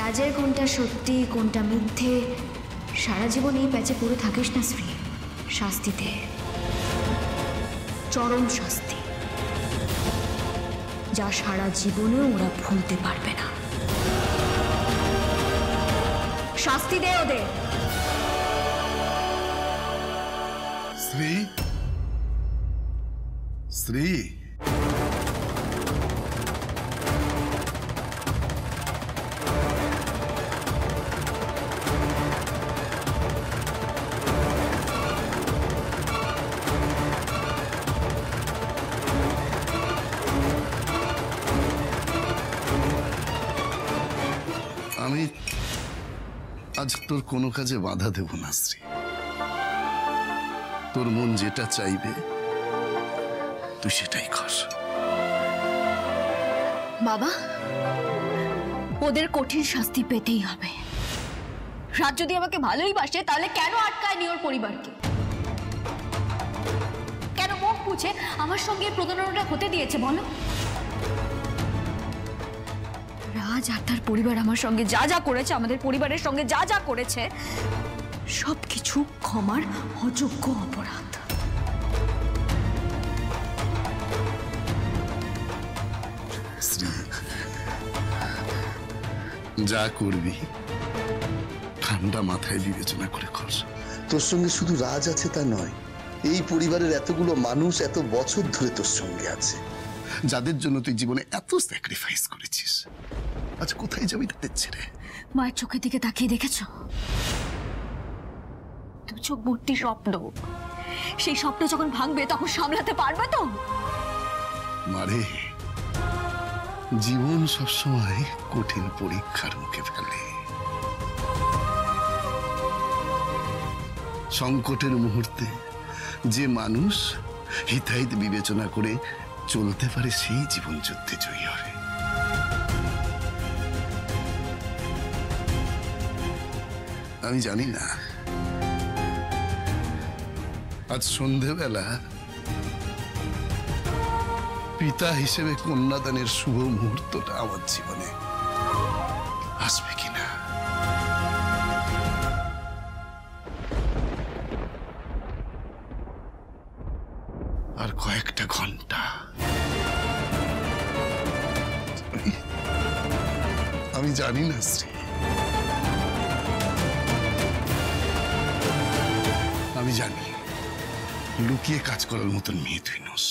রাজের কোনটা সত্যি কোনটা মিথ্যে সারা জীবন এই প্যাচে পড়ে থাকিস না শ্রী। শাস্তিতে চরম শাস্তি, যা সারা জীবনে ওরা ভুলতে পারবে না। শাস্তি দে ওদের। শ্রী, শ্রী, আমি আজ তোর কোনো কাজে বাধা দেব না শ্রী। তোর মন যেটা চাইবে তুই সেটাই কর। বাবা, ওদের কঠিন শাস্তি পেতেই হবে। রাজ যদি আমাকে ভালোই বাসে তাহলে কেন আটকায়নি ওর পরিবারকে? কেন মুখ বুঝে আমার সঙ্গে প্রতারণাটা হতে দিয়েছে বলো? রাজ আর তার পরিবার আমার সঙ্গে যা যা করেছে, আমাদের পরিবারের সঙ্গে যা যা করেছে, সবকিছু ক্ষমার অযোগ্য অপরাধ। যা করবি ঠান্ডা মাথায় বিবেচনা করে কর। তোর সঙ্গে শুধু রাজ আছে তা নয়, এই পরিবারের এতগুলো মানুষ এত বছর ধরে তোর সঙ্গে আছে, যাদের জন্য তুই জীবনে এত স্যাক্রিফাইস করেছিস। আজ কোথায় যাবি তাদের ছেড়ে? মায়ের চোখের দিকে তাকিয়ে দেখেছো? দু চোখ ভর্তি স্বপ্ন। সেই স্বপ্ন যখন ভাঙবে তখন সামলাতে পারবে তো? মারে, জীবন সবসময় কঠিন পরীক্ষার মুখে ফেলে। সংকটের মুহূর্তে যে মানুষ হিতাহিত বিবেচনা করে চলতে পারে সেই জীবন যুদ্ধে জয়ী হয়। আমি জানি না আজ সন্ধেবেলা পিতা হিসেবে কন্যাদানের শুভ মুহূর্তটা আমার জীবনে আসবে কিনা। আর কয়েকটা ঘন্টা আমি জানি না শ্রী, আমি জানি লুকিয়ে কাজ করার মতন মেয়ে তুই নস।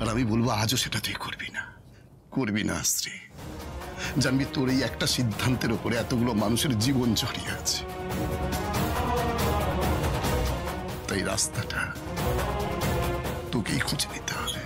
আর আমি বলবো আজও সেটা তুই করবি না, করবি না শ্রী। জানবি তোর এই একটা সিদ্ধান্তের উপরে এতগুলো মানুষের জীবন জড়িয়ে আছে। তাই রাস্তাটা তোকেই খুঁজে নিতে হবে।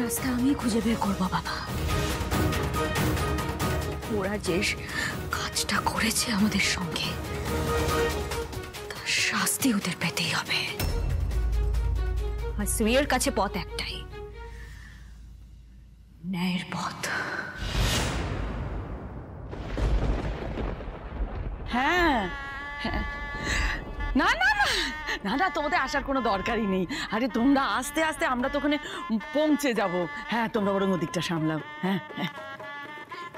রাস্তা আমি খুঁজে বের করবো বাবা। ওরা যে কাজটা করেছে আমাদের সঙ্গে, তার শাস্তি ওদের পেতেই হবে। আর শ্রীয়ের কাছে পথ একটাই, ন্যায়ের পথ। হ্যাঁ, না না না না না, তোমাদের আসার কোনো দরকারই নেই। আরে তোমরা আস্তে আস্তে আমরা তো ওখানে পৌঁছে যাব। হ্যাঁ, তোমরা বরং ওদিকটা সামলাও। হ্যাঁ হ্যাঁ,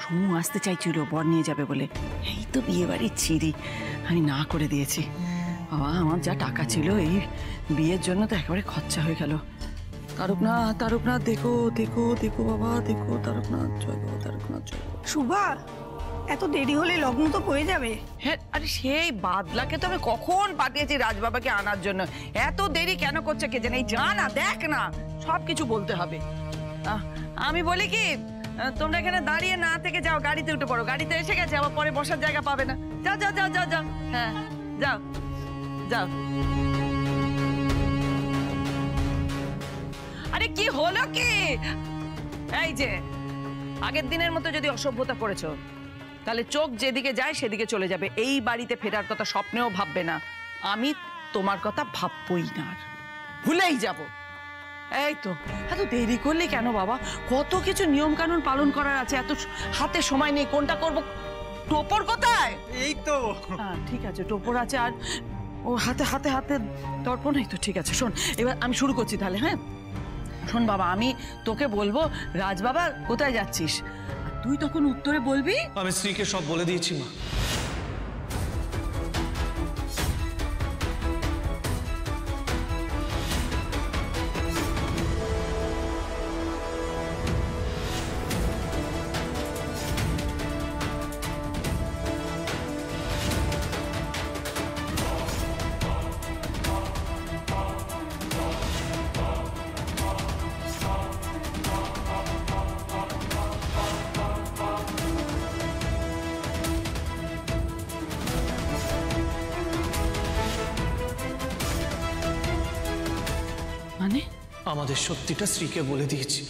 সমু আসতে চাইছিল বর নিয়ে যাবে বলে, এই তো বিয়ে বাড়ির ছিঁড়ি, আমি না করে দিয়েছি। বাবা, আমার যা টাকা ছিল এই বিয়ের জন্য তো একেবারে খরচা হয়ে গেল। তারকনাথ, তারকনাথ, দেখো দেখো দেখো বাবা, দেখো তারকনাথ, জয় বাবা তারকনাথ, জয় বাবা। শুভা, এত দেরি হলে লগ্ন তো পড়ে যাবে। হ্যাঁ, আরে সেই বাদলাকে তো আমি কখন পাঠিয়েছি রাজবাবাকে আনার জন্য। এত দেরি কেন করছে কে জানে। যা না, দেখ না, সবকিছু বলতে হবে। আমি বলি কি, তোমরা এখানে দাঁড়িয়ে না থেকে যাও, গাড়িতে উঠে পড়ো। গাড়িতে এসে গেছে, আবার পরে বসার জায়গা পাবে না। যাও যাও যাও যাও যাও, হ্যাঁ যাও যাও। আরে কি হলো কি? এই যে আগের দিনের মতো যদি অসভ্যতা করেছো তাহলে চোখ যেদিকে যায় সেদিকে চলে যাবে। এই বাড়িতে ফেরার কথা স্বপ্নেও ভাববে না। আমি তোমার কথা ভাববই না, আর ভুলেই যাব। এই তো এত দেরি করলে কেন বাবা? কত কিছু নিয়ম কানুন পালন করার আছে, এত হাতে সময় নেই। কোনটা করব? টোপর কোথায়? এই তো। হ্যাঁ ঠিক আছে, টোপর আছে, আর ও হাতে হাতে হাতে দর্পণ। এই তো ঠিক আছে। শোন, এবার আমি শুরু করছি তাহলে। হ্যাঁ শোন বাবা, আমি তোকে বলবো রাজ বাবা কোথায় যাচ্ছিস, আর তুই তখন উত্তরে বলবি আমি স্ত্রীকে সব বলে দিয়েছি মা। মানে আমাদের সত্যিটা স্ত্রীকে বলে দিয়েছি।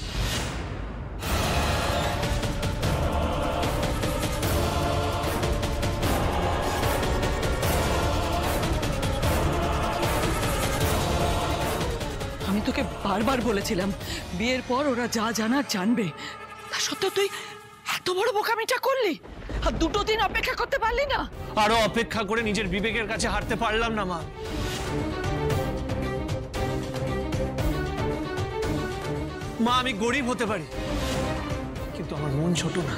আমি তোকে বারবার বলেছিলাম বিয়ের পর ওরা যা জানার জানবে, তা সত্ত্বেও তুই এত বড় বোকামিটা করলি, আর দুটো দিন অপেক্ষা করতে পারলি না? আরো অপেক্ষা করে নিজের বিবেকের কাছে হারতে পারলাম না মা। মা আমি গরিব হতে পারি, কিন্তু আমার মন ছোট না।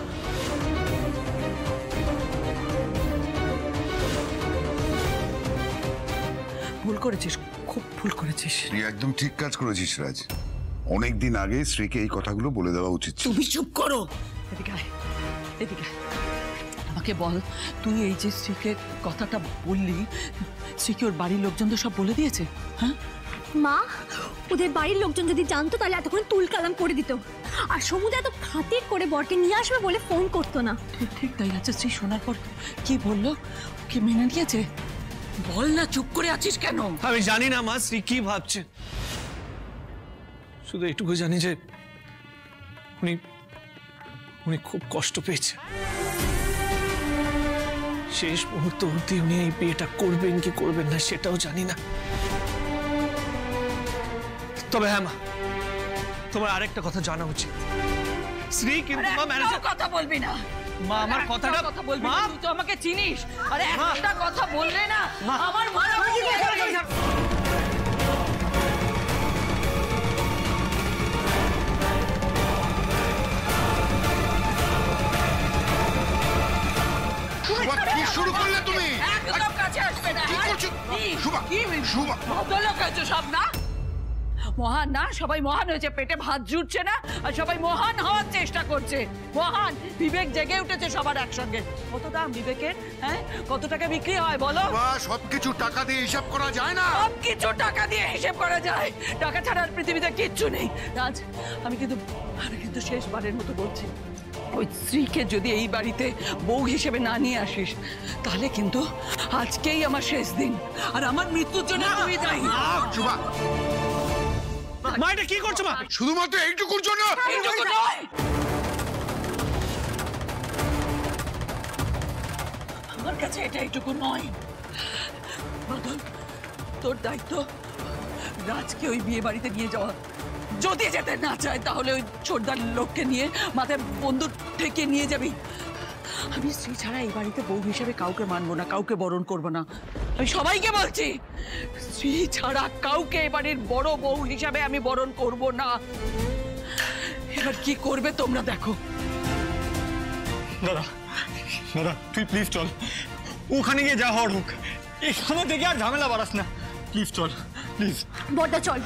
ভুল করেছিস, খুব ভুল করেছিস। তুই একদম ঠিক কাজ করেছিস রাজ। অনেকদিন আগে শ্রীকে এই কথাগুলো বলে দেওয়া উচিত ছিল। তুমি চুপ করো। এদিকে আয়, এদিকে আয়। আমাকে বল, তুই এই যে স্ত্রীকে কথাটা বললি, স্ত্রীকে ওর বাড়ির লোকজন তো সব বলে দিয়েছে? হ্যাঁ মা, ওদের বাড়ির লোকজন যদি জানতো তাহলে এতক্ষণ তুল কালাম করে দিত, আর সমুদ্র এত খাতির করে বরকে নিয়ে আসবে বলে ফোন করতো না। ঠিক ঠিক তাই। আচ্ছা স্ত্রী শোনার পর কি বললো? কি মেনে নিয়েছে? বল না, চুপ করে আছিস কেন? আমি জানি না মা শ্রী কি ভাবছে, শুধু এটুকু জানি যে উনি উনি খুব কষ্ট পেয়েছে। শেষ মুহূর্ত অবধি উনি এই বিয়েটা করবেন কি করবেন না সেটাও জানি না। তবে হ্যাঁ মা, তোমার আরেকটা কথা জানা উচিত। শ্রী কিন্তু মা ম্যানেজার। কথা বলবি না মা, আমার কথাটা কথা বলবি মা, না। তুই তো আমাকে চিনিস, আরে একটা কথা বললে না আমার মাথা কি শুরু করলে তুমি? একদম কাছে আসবে না। কি করছো? শুভা, শুভা। ভদ্রলোক হয়েছে সব না? মহান না, সবাই মহান হয়েছে, পেটে ভাত জুটছে না, আর সবাই মহান হওয়ার চেষ্টা করছে। মহান বিবেক জেগে উঠেছে সবার একসঙ্গে। কত দাম বিবেকের? হ্যাঁ কত টাকা বিক্রি হয় বলো? সবকিছু টাকা দিয়ে হিসাব করা যায় না। সব কিছু টাকা দিয়ে হিসেব করা যায়, টাকা ছাড়া আর পৃথিবীতে কিচ্ছু নেই। রাজ, আমি কিন্তু শেষবারের মতো বলছি, ওই স্ত্রীকে যদি এই বাড়িতে বউ হিসেবে না নিয়ে আসিস, তাহলে কিন্তু আজকেই আমার শেষ দিন, আর আমার মৃত্যুর জন্য তুই দায়ী। শুভা, মা এটা কি করছো মা? শুধুমাত্র এইটুকুর জন্য? এইটুকু নয়, আমার কাছে এটা এইটুকু নয়। বাদল, তোর দায়িত্ব রাজকে ওই বিয়ে বাড়িতে নিয়ে যাওয়া। যদি যেতে না চায় তাহলে ওই ছোটদার লোককে নিয়ে মাথায় বন্দুক ঠেকিয়ে নিয়ে যাবি। আমি স্ত্রী ছাড়া এই বাড়িতে বউ হিসেবে কাউকে মানবো না, কাউকে বরণ করবো না। আমি সবাইকে বলছি, স্ত্রী ছাড়া কাউকে এ বাড়ির বড় বউ হিসাবে আমি বরণ করব না। এবার কি করবে তোমরা দেখো। দাদা, দাদা তুই প্লিজ চল, ওখানে গিয়ে যা হওয়ার হোক, এখানে থেকে আর ঝামেলা বাড়াস না, প্লিজ চল, প্লিজ। বড়দা চল,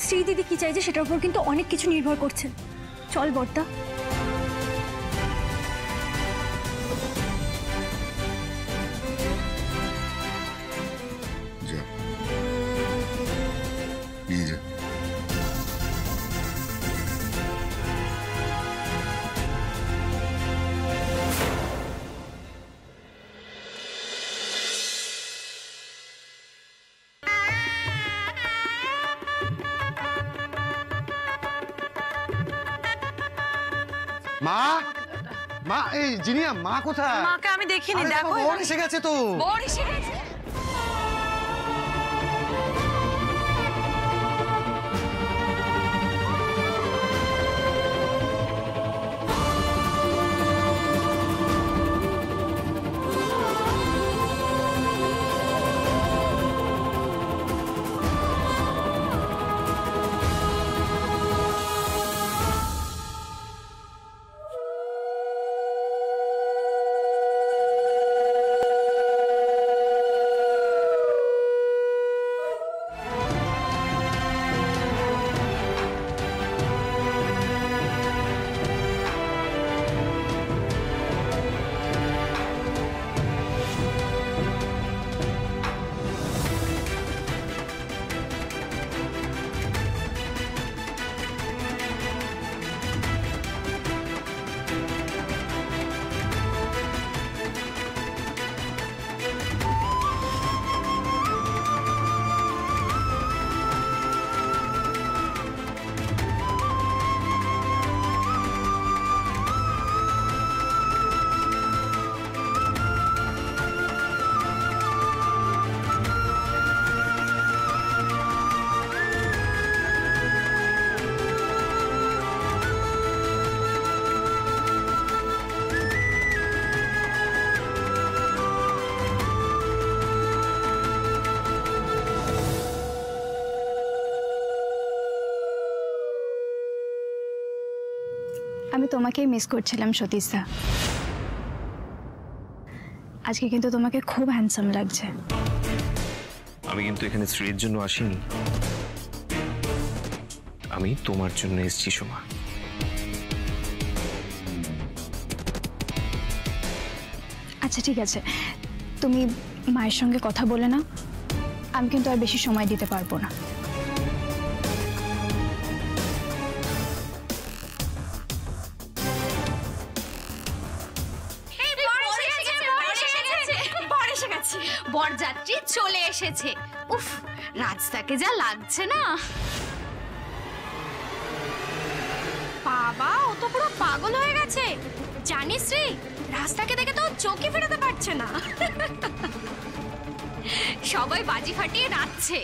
শ্রী দিদি কি চাইছে সেটার উপর কিন্তু অনেক কিছু নির্ভর করছে। চল বড়দা। যা, নিয়ে যা। মা, মা, এই জিনিয়া, মা কোথায়? মাকে আমি দেখিনি, দেখো বর এসে গেছে তো। বর এসে গেছে। আমি তোমাকেই মিস করছিলাম সতীশদা। আজকে কিন্তু তোমাকে খুব হ্যান্ডসাম লাগছে। আমি কিন্তু এখানে স্ত্রীর জন্য আসিনি, আমি তোমার জন্য এসেছি সোমা। আচ্ছা ঠিক আছে, তুমি মায়ের সঙ্গে কথা বলে নাও, আমি কিন্তু আর বেশি সময় দিতে পারবো না। বরযাত্রী চলে এসেছে। উফ, রাজটাকে যা লাগছে না। বাবা, ও তো পুরো পাগল হয়ে গেছে। জানিস রে, রাজটাকে দেখে তো চোখে ফেরাতে পারছে না। সবাই বাজি ফাটিয়ে নাচছে।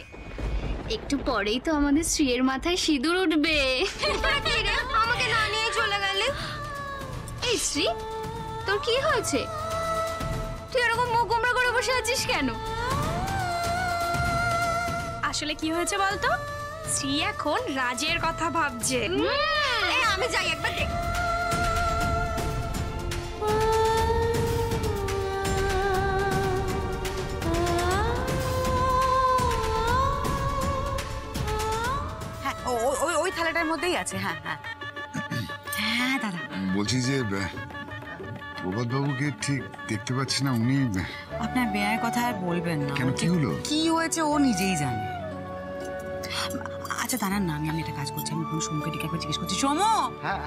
একটু পরেই তো আমাদের শ্রীয়ের মাথায় সিঁদুর উঠবে। আমাকে না নিয়ে চলে গেলে। এই শ্রী, তোর কি হয়েছে? তুই এরকম মুখ গোমড়া করে বসে আছিস কেন? আসলে কি হয়েছে বলতো? শ্রী এখন রাজের কথা ভাবছে। আমি যাই একবার দেখ। হ্যাঁ, ওই থালাটার মধ্যেই আছে। হ্যাঁ হ্যাঁ হ্যাঁ দাদা, বলছি যে প্রভাতবাবুকে ঠিক দেখতে পাচ্ছি না। উনি আপনার বেয়ার কথা আর বলবেন না। কেন, কি হলো? কি হয়েছে ও নিজেই জানে। আচ্ছা দাঁড়ান না, আমি একটা কাজ করছি, আমি কোনো সোমকে ডেকে একবার জিজ্ঞেস করছি। সোম,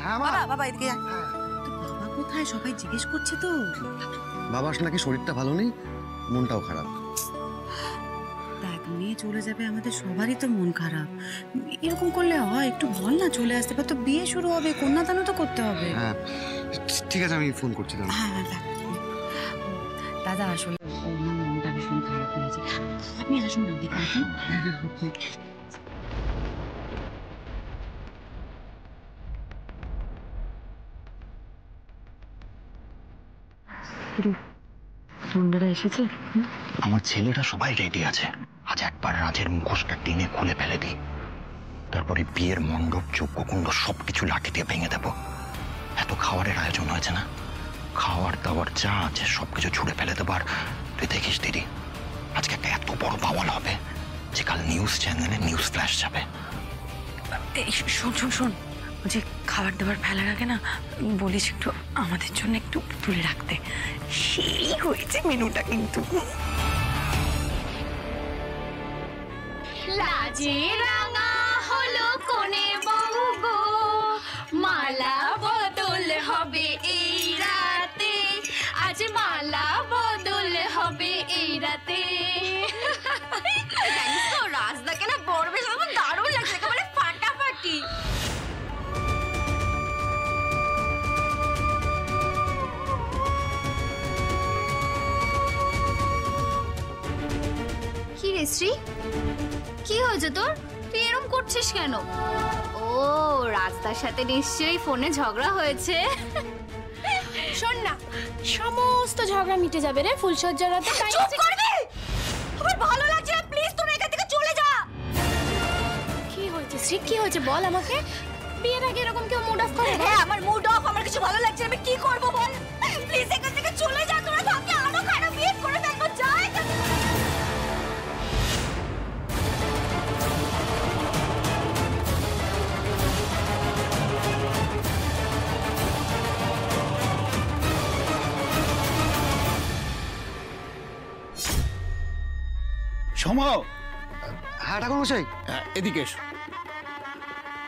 হ্যাঁ মা। বাবা এদিকে যা। বাবা কোথায়? সবাই জিজ্ঞেস করছে তো। বাবার নাকি শরীরটা ভালো নেই, মনটাও খারাপ। দেখ, মেয়ে চলে যাবে, আমাদের সবারই তো মন খারাপ। এরকম করলে হয়? একটু বল না চলে আসতে পার। তো বিয়ে শুরু হবে, কন্যাদানও তো করতে হবে। হ্যাঁ ঠিক আছে, আমি ফোন করছি। হ্যাঁ দাদা, আসলে ওর মনটা ভীষণ খারাপ হয়েছে। আপনি আসুন না, দেখুন। বন্ধুরা এসেছে? আমার ছেলেরা সবাই রেডি আছে। আজ একবার রাজের মুখোশটা টেনে খুলে ফেলে দিই, তারপরে বিয়ের মণ্ডপ যজ্ঞকুণ্ড সবকিছু লাঠি দিয়ে ভেঙে দেব। এত খাবারের আয়োজন হয়েছে না, খাওয়ার দাওয়ার যা আছে সবকিছু ছুঁড়ে ফেলে দেবার। তুই দেখিস দিদি, আজকে একটা এত বড় বাওয়াল হবে যে কাল নিউজ চ্যানেলে নিউজ ফ্ল্যাশ যাবে। শোন, যে খাবার দাবার ফেলার আগে না বলিস একটু আমাদের জন্য একটু তুলে রাখতে। সেই হয়েছে মেনুটা কিন্তু। লাজে রাঙা হলো কোনে বউ গো, মালা বদল হবে এই রাতে, আজ মালা বদল হবে এই রাতে। জানিস তো, রাজদাকে না বড় বেশ আমার দারুণ লাগছে, একেবারে ফাটাফাটি। এই শ্রী, কি হয়েছে তোর? তুই এরকম করছিস কেন? ও রাস্তার সাথে নিশ্চয়ই ফোনে ঝগড়া হয়েছে। শোন না, সমস্ত ঝগড়া মিটে যাবে রে ফুলসজ্জার রাতে। চুপ করবি? আমার ভালো লাগছে না, প্লিজ তুমি এখান থেকে চলে যা। কি হয়েছে শ্রী, কি হয়েছে বল আমাকে। বিয়ের আগে এরকম কেউ মুড অফ করে? হ্যাঁ আমার মুড অফ, আমার কিছু ভালো লাগছে না, আমি কি করব বল? প্লিজ এখান থেকে চলে যা, তোরা ভাবছি আরো খারাপ বিহেভ করে ফেলবো। যা এখান থেকে। সময়। হ্যাঁ ঠাকুরমশাই। এদিকে এসো।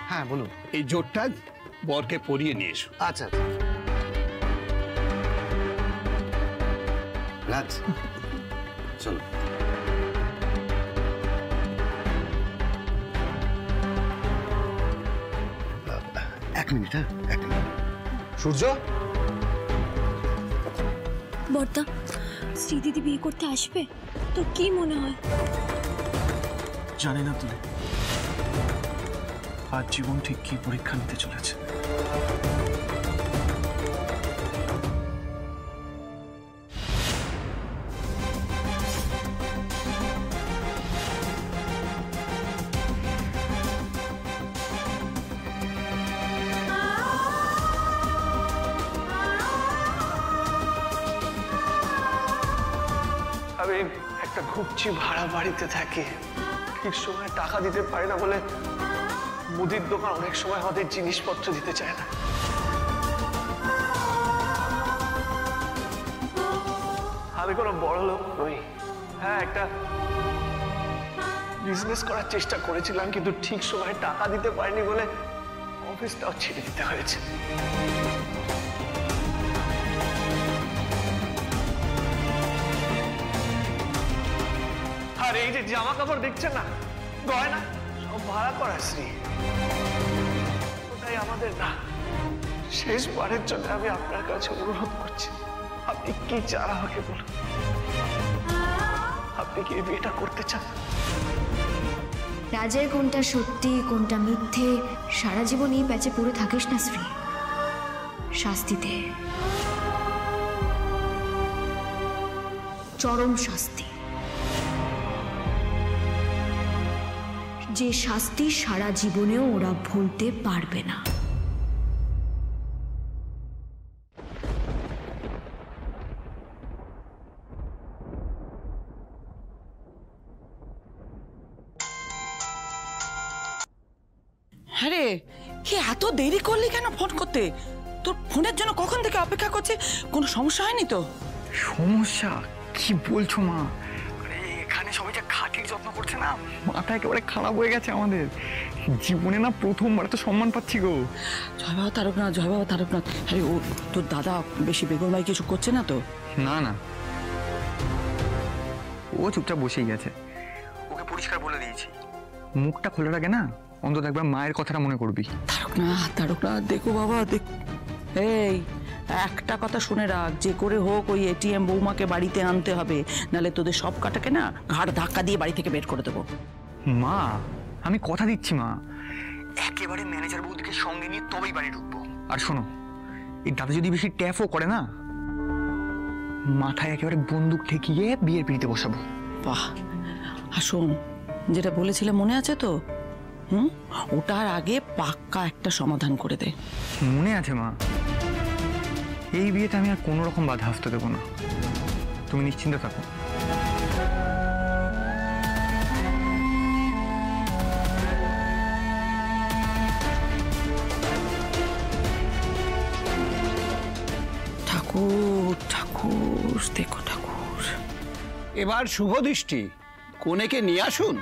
হ্যাঁ বলুন। এই জোরটা বরকে পরিয়ে নিয়ে এসো। আচ্ছা রাজ চলো। এক মিনিট, হ্যাঁ 1 মিনিট। সূর্য, বর্দা, শ্রীদিদি বিয়ে করতে আসবে তো কি মনে হয়? জানি না তুই আজ জীবন ঠিক কি পরীক্ষা নিতে চলেছে। আমি একটা ঘুপচি ভাড়া বাড়িতে থাকি, ঠিক সময় টাকা দিতে পারি না বলে মুদির দোকান অনেক সময় আমাদের জিনিসপত্র দিতে চায় না। আমি কোনো বড় লোক নই। হ্যাঁ একটা বিজনেস করার চেষ্টা করেছিলাম, কিন্তু ঠিক সময় টাকা দিতে পারিনি বলে অফিসটাও ছেড়ে দিতে হয়েছে। আর এই যে জামা কাপড় দেখছেন না, গয়না সব ভাড়া করা শ্রী, ওটাই আমাদের না। শেষবারের জন্য আমি আপনার কাছে অনুরোধ করছি, আপনি কি চান আমাকে বলুন। আপনি কি এই বিয়েটা করতে চান? রাজের কোনটা সত্যি কোনটা মিথ্যে সারা জীবন এই প্যাচে পড়ে থাকিস না শ্রী। শাস্তি দে, চরম শাস্তি, যে শাস্তি সারা জীবনেও ওরা ভুলতে পারবে না। আরে এত দেরি করলি কেন ফোন করতে? তোর ফোনের জন্য কখন থেকে অপেক্ষা করছে, কোনো সমস্যা হয়নি তো? সমস্যা কি বলছো মা? এখানে সবাই যা খাটির যত্ন করছে না, মাথা একেবারে খারাপ হয়ে গেছে আমাদের। জীবনে না প্রথমবার তো সম্মান পাচ্ছি গো। জয় বাবা তারকনাথ, জয় বাবা তারকনাথ। আরে ও তোর দাদা বেশি বেগরমাই কিছু করছে না তো? না না, ও চুপচাপ বসেই গেছে। ওকে পরিষ্কার বলে দিয়েছি, মুখটা খোলা রাখে না, অন্তত একবার মায়ের কথাটা মনে করবি। তারকনাথ তারকনাথ, দেখো বাবা দেখ, এই একটা কথা শুনে রাখ, যে করে হোক ওই এটিএম বৌমাকে বাড়িতে আনতে হবে, নাহলে তোদের সব কাটাকে না ঘাড় ধাক্কা দিয়ে বাড়ি থেকে বের করে দেবো। মা আমি কথা দিচ্ছি মা, একেবারে ম্যানেজার বৌদিকে সঙ্গে নিয়ে তবেই বাড়ি ঢুকবো। আর শোনো, এই দাদা যদি বেশি ট্যাফও করে না, মাথায় একেবারে বন্দুক ঠেকিয়ে বিয়ের পিড়িতে বসাবো। বাহ, আর শোন, যেটা বলেছিলে মনে আছে তো? ওটার আগে পাক্কা একটা সমাধান করে দে। মনে আছে মা, এই বিয়েতে আমি আর কোনো রকম বাধা আসতে দেবো না, তুমি নিশ্চিন্ত থাকো। ঠাকুর ঠাকুর, দেখো ঠাকুর। এবার শুভ দৃষ্টি, কনেকে নিয়ে আসুন।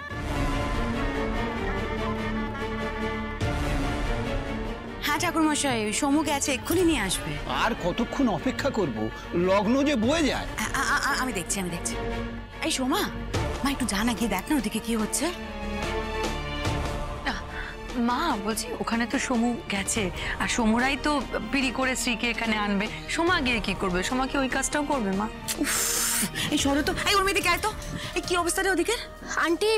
হ্যাঁ ঠাকুরমশাই, সমু গেছে, এক্ষুনি নিয়ে আসবে। আর কতক্ষণ অপেক্ষা করব? লগ্ন যে বয়ে যায়। আমি দেখছি। এই সোমা, মা একটু জানা গিয়ে দেখ না ওদিকে কি হচ্ছে। মা বলছি, ওখানে তো সমু গেছে, আর সমুরাই তো পিড়ি করে শ্রীকে এখানে আনবে। সোমা গিয়ে কি করবে? সোমা কি ওই কাজটাও করবে মা? উফ, এই শহরে তো এই ওর মেয়েদিকে আয় তো। এই কি অবস্থা রে ওদিকে? আন্টি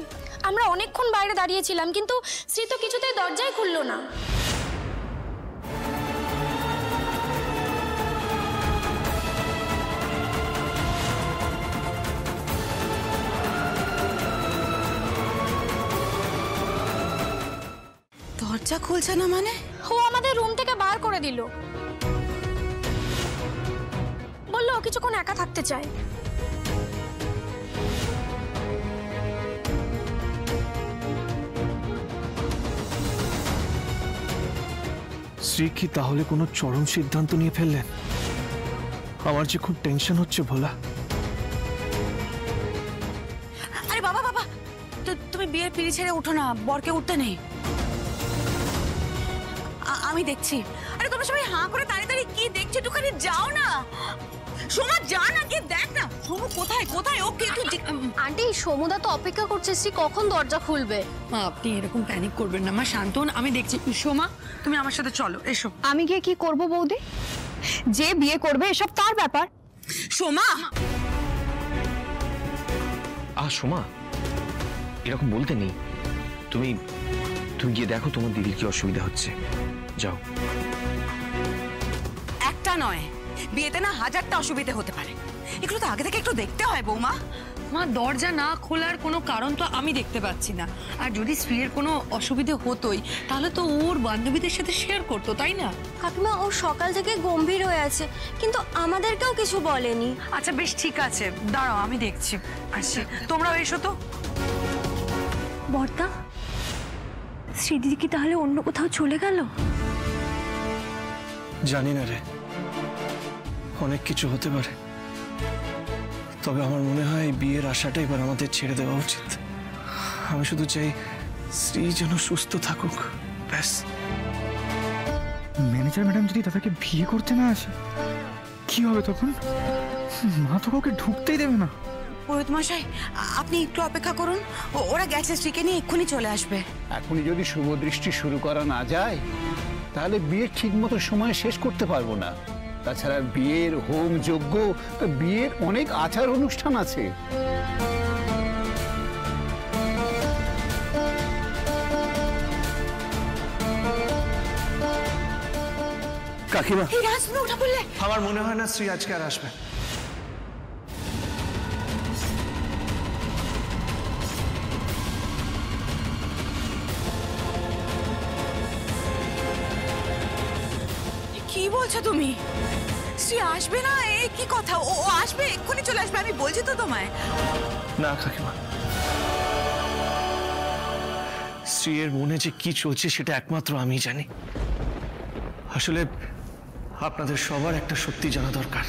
আমরা অনেকক্ষণ বাইরে দাঁড়িয়েছিলাম কিন্তু শ্রী তো কিছুতেই দরজাই খুললো না। দরজা খুলছে না মানে? ও আমাদের রুম থেকে বার করে দিল, বললো ও কিছুক্ষণ একা থাকতে চায়। শ্রী কি তাহলে কোনো চরম সিদ্ধান্ত নিয়ে ফেললেন? আমার যে খুব টেনশন হচ্ছে ভোলা। আরে বাবা বাবা, তুমি বিয়ের পিড়ি ছেড়ে উঠো না, বরকে উঠতে নেই। আমি দেখছি। আরে তোমরা সবাই হাঁ করে দাঁড়িয়ে দাঁড়িয়ে কি দেখছো? একটুখানি যাও না। সোমা যা না, গিয়ে দেখ না সোমু কোথায় কোথায়। ওকে একটু আন্টি সমুদা তো অপেক্ষা করছে শ্রী কখন দরজা খুলবে। মা আপনি এরকম প্যানিক করবেন না মা, শান্ত হন, আমি দেখছি। সোমা তুমি আমার সাথে চলো, এসো। আমি গিয়ে কি করব বৌদি? যে বিয়ে করবে এসব তার ব্যাপার। সোমা সোমা এরকম বলতে নেই। তুমি গিয়ে দেখো তোমার দিদির কি অসুবিধা হচ্ছে, যাও। একটা নয়, বিয়েতে না হাজারটা অসুবিধা হতে পারে, এগুলো তো আগে থেকে একটু দেখতে হয় বৌমা। মা দরজা না খোলার কোনো কারণ তো আমি দেখতে পাচ্ছি না। আর যদি স্ত্রীর কোনো অসুবিধে হতোই তাহলে তো ওর বান্ধবীদের সাথে শেয়ার করতো, তাই না? কাকিমা ও সকাল থেকে গম্ভীর হয়ে আছে কিন্তু আমাদেরকেও কিছু বলেনি। আচ্ছা বেশ ঠিক আছে, দাঁড়াও আমি দেখছি, আসছি। তোমরাও এসো তো। বর্দা, শ্রীদিদি কি তাহলে অন্য কোথাও চলে গেল? জানি না রে, অনেক কিছু হতে পারে। তবে আমার মনে হয় বিয়ের আশাটা এবার আমাদের ছেড়ে দেওয়া উচিত। আমি শুধু চাই শ্রী যেন সুস্থ থাকুক, ব্যাস। ম্যানেজার ম্যাডাম যদি তাদেরকে বিয়ে করতে না আসে কি হবে তখন? মা তো কাউকে ঢুকতেই দেবে না। পুরোহিত মশাই আপনি একটু অপেক্ষা করুন, ওরা গেছে, স্ত্রীকে নিয়ে এক্ষুনি চলে আসবে। এখনই যদি শুভ দৃষ্টি শুরু করা না যায় তাহলে বিয়ের ঠিক মতো সময় শেষ করতে পারবো না। তাছাড়া বিয়ের হোম যজ্ঞ, বিয়ের অনেক আচার অনুষ্ঠান আছে। কাকিমা, ওঠা বললে আমার মনে হয় না শ্রী আজকে আর আসবে। কি বলছো তুমি? শ্রী আসবে না? এ কি কথা? ও আসবে, এক্ষুনি চলে আসবে, আমি বলছি তো তোমায়। না কাকিমা, শ্রীয়ের মনে যে কি চলছে সেটা একমাত্র আমি জানি। আসলে আপনাদের সবার একটা সত্যি জানা দরকার।